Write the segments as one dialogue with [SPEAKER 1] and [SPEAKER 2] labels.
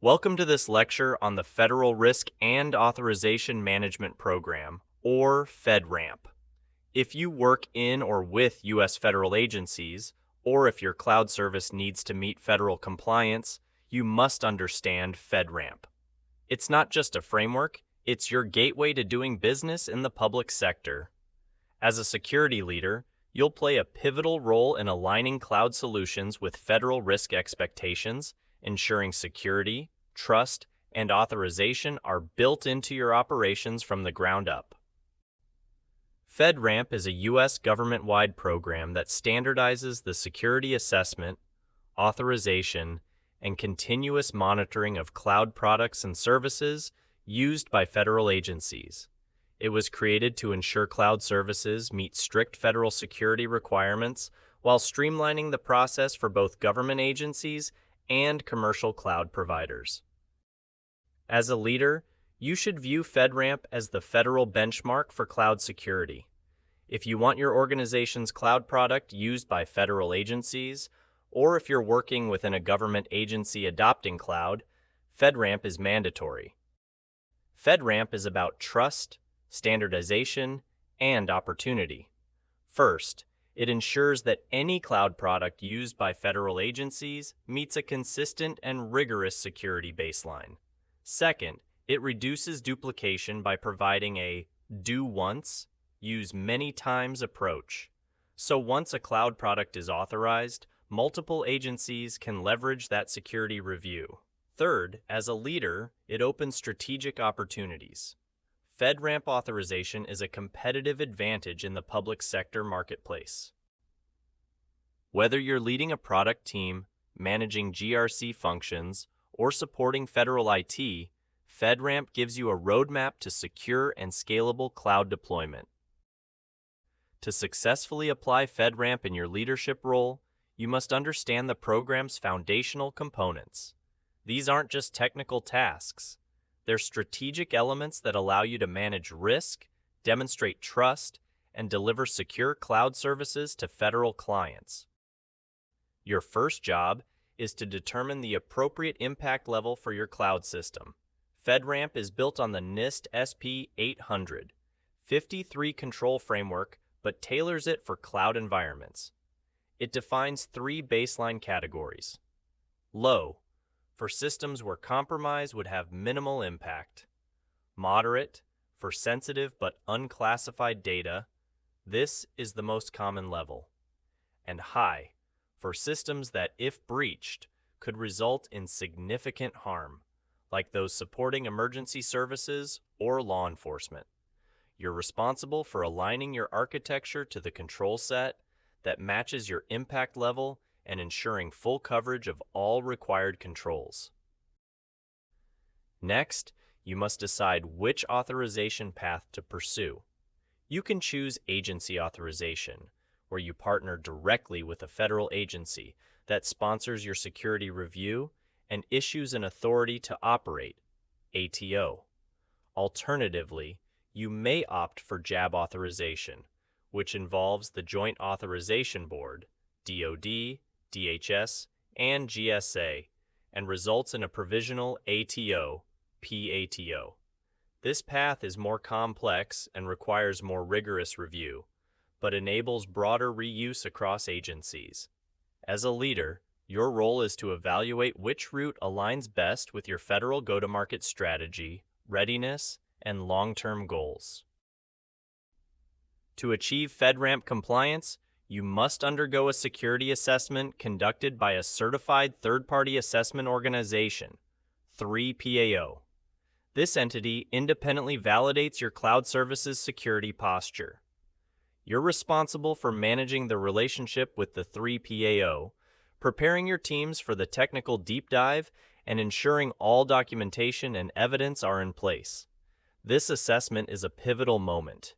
[SPEAKER 1] Welcome to this lecture on the Federal Risk and Authorization Management Program, or FedRAMP. If you work in or with U.S. federal agencies, or if your cloud service needs to meet federal compliance, you must understand FedRAMP. It's not just a framework, it's your gateway to doing business in the public sector. As a security leader, you'll play a pivotal role in aligning cloud solutions with federal risk expectations, ensuring security, trust, and authorization are built into your operations from the ground up. FedRAMP is a U.S. government-wide program that standardizes the security assessment, authorization, and continuous monitoring of cloud products and services used by federal agencies. It was created to ensure cloud services meet strict federal security requirements while streamlining the process for both government agencies and commercial cloud providers. As a leader, you should view FedRAMP as the federal benchmark for cloud security. If you want your organization's cloud product used by federal agencies, or if you're working within a government agency adopting cloud, FedRAMP is mandatory. FedRAMP is about trust, standardization, and opportunity. First, it ensures that any cloud product used by federal agencies meets a consistent and rigorous security baseline. Second, it reduces duplication by providing a do once, use many times approach. So once a cloud product is authorized, multiple agencies can leverage that security review. Third, as a leader, it opens strategic opportunities. FedRAMP authorization is a competitive advantage in the public sector marketplace. Whether you're leading a product team, managing GRC functions, or supporting federal IT, FedRAMP gives you a roadmap to secure and scalable cloud deployment. To successfully apply FedRAMP in your leadership role, you must understand the program's foundational components. These aren't just technical tasks. They're strategic elements that allow you to manage risk, demonstrate trust, and deliver secure cloud services to federal clients. Your first job is to determine the appropriate impact level for your cloud system. FedRAMP is built on the NIST SP 800, 53 control framework, but tailors it for cloud environments. It defines three baseline categories. Low, for systems where compromise would have minimal impact. Moderate, for sensitive but unclassified data. This is the most common level. And high, for systems that, if breached, could result in significant harm, like those supporting emergency services or law enforcement. You're responsible for aligning your architecture to the control set that matches your impact level and ensuring full coverage of all required controls. Next, you must decide which authorization path to pursue. You can choose agency authorization, where you partner directly with a federal agency that sponsors your security review and issues an authority to operate, ATO. Alternatively, you may opt for JAB authorization, which involves the Joint Authorization Board, DoD, DHS, and GSA, and results in a provisional ATO, PATO. This path is more complex and requires more rigorous review, but enables broader reuse across agencies. As a leader, your role is to evaluate which route aligns best with your federal go-to-market strategy, readiness, and long-term goals. To achieve FedRAMP compliance, you must undergo a security assessment conducted by a certified third-party assessment organization, 3PAO. This entity independently validates your cloud services security posture. You're responsible for managing the relationship with the 3PAO, preparing your teams for the technical deep dive, and ensuring all documentation and evidence are in place. This assessment is a pivotal moment.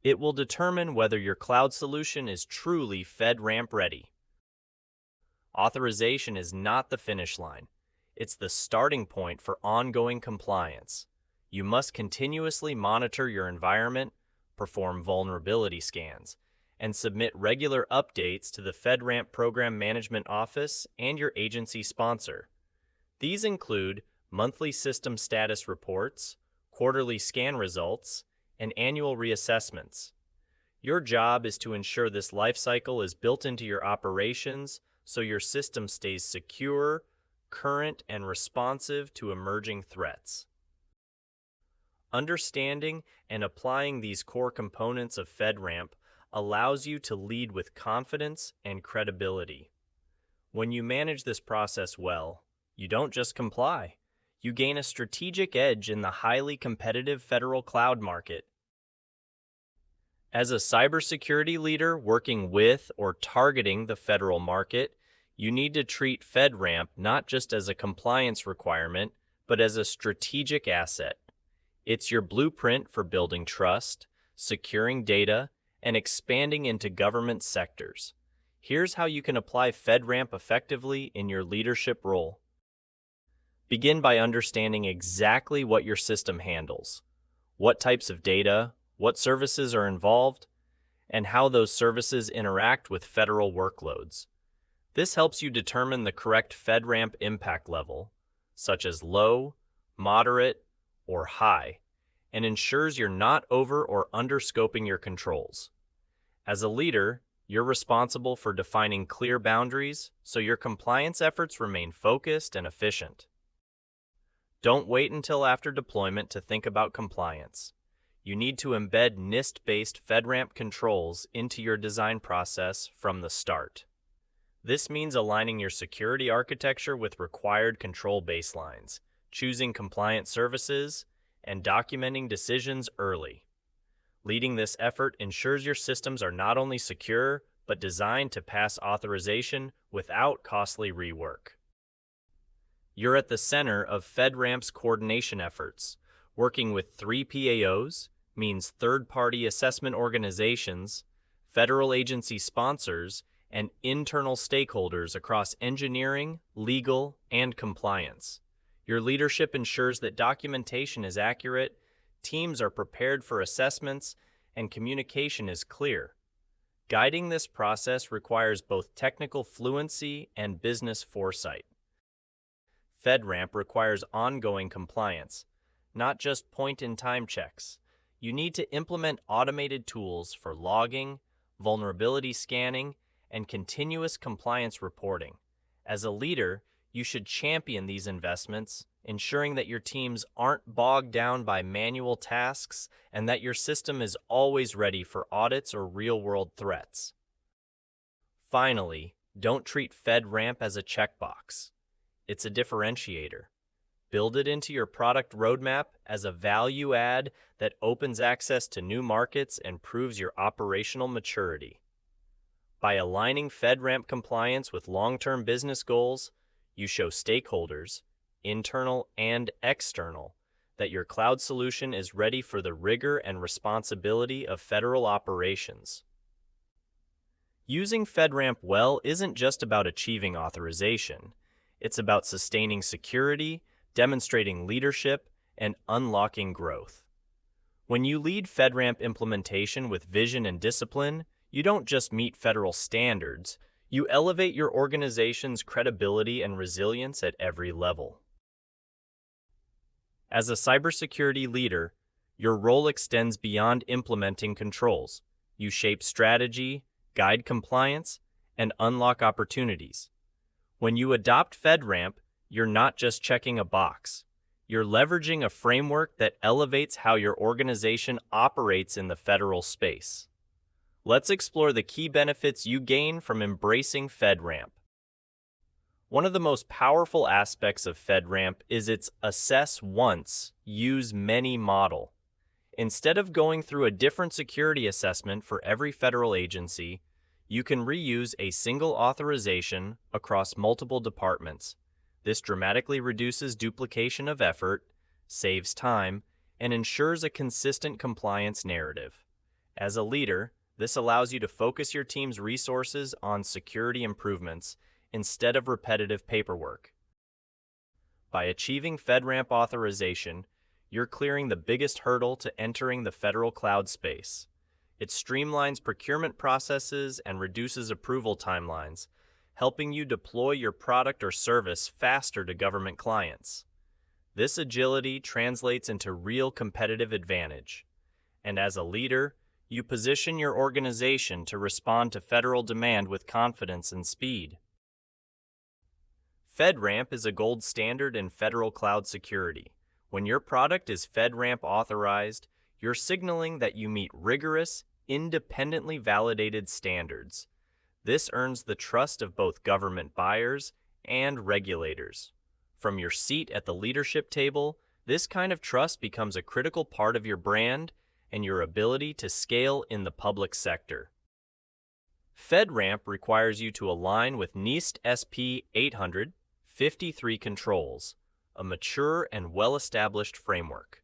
[SPEAKER 1] It will determine whether your cloud solution is truly FedRAMP ready. Authorization is not the finish line. It's the starting point for ongoing compliance. You must continuously monitor your environment, perform vulnerability scans, and submit regular updates to the FedRAMP Program Management Office and your agency sponsor. These include monthly system status reports, quarterly scan results, and annual reassessments. Your job is to ensure this lifecycle is built into your operations so your system stays secure, current, and responsive to emerging threats. Understanding and applying these core components of FedRAMP allows you to lead with confidence and credibility. When you manage this process well, you don't just comply. You gain a strategic edge in the highly competitive federal cloud market. As a cybersecurity leader working with or targeting the federal market, you need to treat FedRAMP not just as a compliance requirement, but as a strategic asset. It's your blueprint for building trust, securing data, and expanding into government sectors. Here's how you can apply FedRAMP effectively in your leadership role. Begin by understanding exactly what your system handles, what types of data, what services are involved, and how those services interact with federal workloads. This helps you determine the correct FedRAMP impact level, such as low, moderate, or high, and ensures you're not over or under scoping your controls. As a leader, you're responsible for defining clear boundaries so your compliance efforts remain focused and efficient. Don't wait until after deployment to think about compliance. You need to embed NIST-based FedRAMP controls into your design process from the start. This means aligning your security architecture with required control baselines, choosing compliant services, and documenting decisions early. Leading this effort ensures your systems are not only secure, but designed to pass authorization without costly rework. You're at the center of FedRAMP's coordination efforts. Working with 3 PAOs means third-party assessment organizations, federal agency sponsors, and internal stakeholders across engineering, legal, and compliance. Your leadership ensures that documentation is accurate, teams are prepared for assessments, and communication is clear. Guiding this process requires both technical fluency and business foresight. FedRAMP requires ongoing compliance, not just point-in-time checks. You need to implement automated tools for logging, vulnerability scanning, and continuous compliance reporting. As a leader, you should champion these investments, ensuring that your teams aren't bogged down by manual tasks and that your system is always ready for audits or real-world threats. Finally, don't treat FedRAMP as a checkbox. It's a differentiator. Build it into your product roadmap as a value add that opens access to new markets and proves your operational maturity. By aligning FedRAMP compliance with long-term business goals, you show stakeholders, internal and external, that your cloud solution is ready for the rigor and responsibility of federal operations. Using FedRAMP well isn't just about achieving authorization. It's about sustaining security, demonstrating leadership, and unlocking growth. When you lead FedRAMP implementation with vision and discipline, you don't just meet federal standards, you elevate your organization's credibility and resilience at every level. As a cybersecurity leader, your role extends beyond implementing controls. You shape strategy, guide compliance, and unlock opportunities. When you adopt FedRAMP, you're not just checking a box. You're leveraging a framework that elevates how your organization operates in the federal space. Let's explore the key benefits you gain from embracing FedRAMP. One of the most powerful aspects of FedRAMP is its assess once, use many model. Instead of going through a different security assessment for every federal agency, you can reuse a single authorization across multiple departments. This dramatically reduces duplication of effort, saves time, and ensures a consistent compliance narrative. As a leader, this allows you to focus your team's resources on security improvements instead of repetitive paperwork. By achieving FedRAMP authorization, you're clearing the biggest hurdle to entering the federal cloud space. It streamlines procurement processes and reduces approval timelines, helping you deploy your product or service faster to government clients. This agility translates into real competitive advantage. And as a leader, you position your organization to respond to federal demand with confidence and speed. FedRAMP is a gold standard in federal cloud security. When your product is FedRAMP authorized, you're signaling that you meet rigorous, independently validated standards. This earns the trust of both government buyers and regulators. From your seat at the leadership table, this kind of trust becomes a critical part of your brand and your ability to scale in the public sector. FedRAMP requires you to align with NIST SP 800-53 controls, a mature and well-established framework.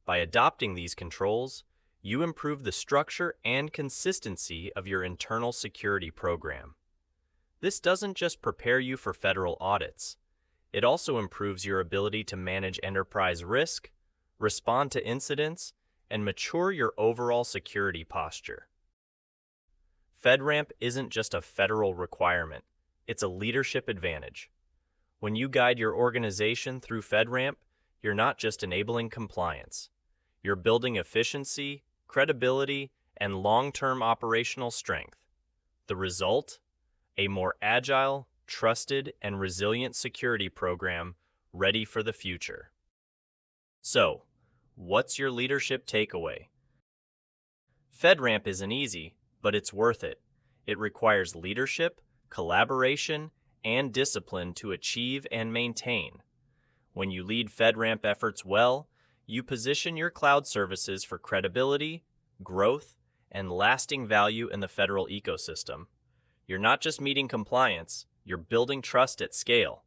[SPEAKER 1] By adopting these controls, you improve the structure and consistency of your internal security program. This doesn't just prepare you for federal audits. It also improves your ability to manage enterprise risk, respond to incidents, and mature your overall security posture. FedRAMP isn't just a federal requirement, it's a leadership advantage. When you guide your organization through FedRAMP, you're not just enabling compliance. You're building efficiency, credibility, and long-term operational strength. The result? A more agile, trusted, and resilient security program ready for the future. So, what's your leadership takeaway? FedRAMP isn't easy, but it's worth it. It requires leadership, collaboration, and discipline to achieve and maintain. When you lead FedRAMP efforts well, you position your cloud services for credibility, growth, and lasting value in the federal ecosystem. You're not just meeting compliance, you're building trust at scale.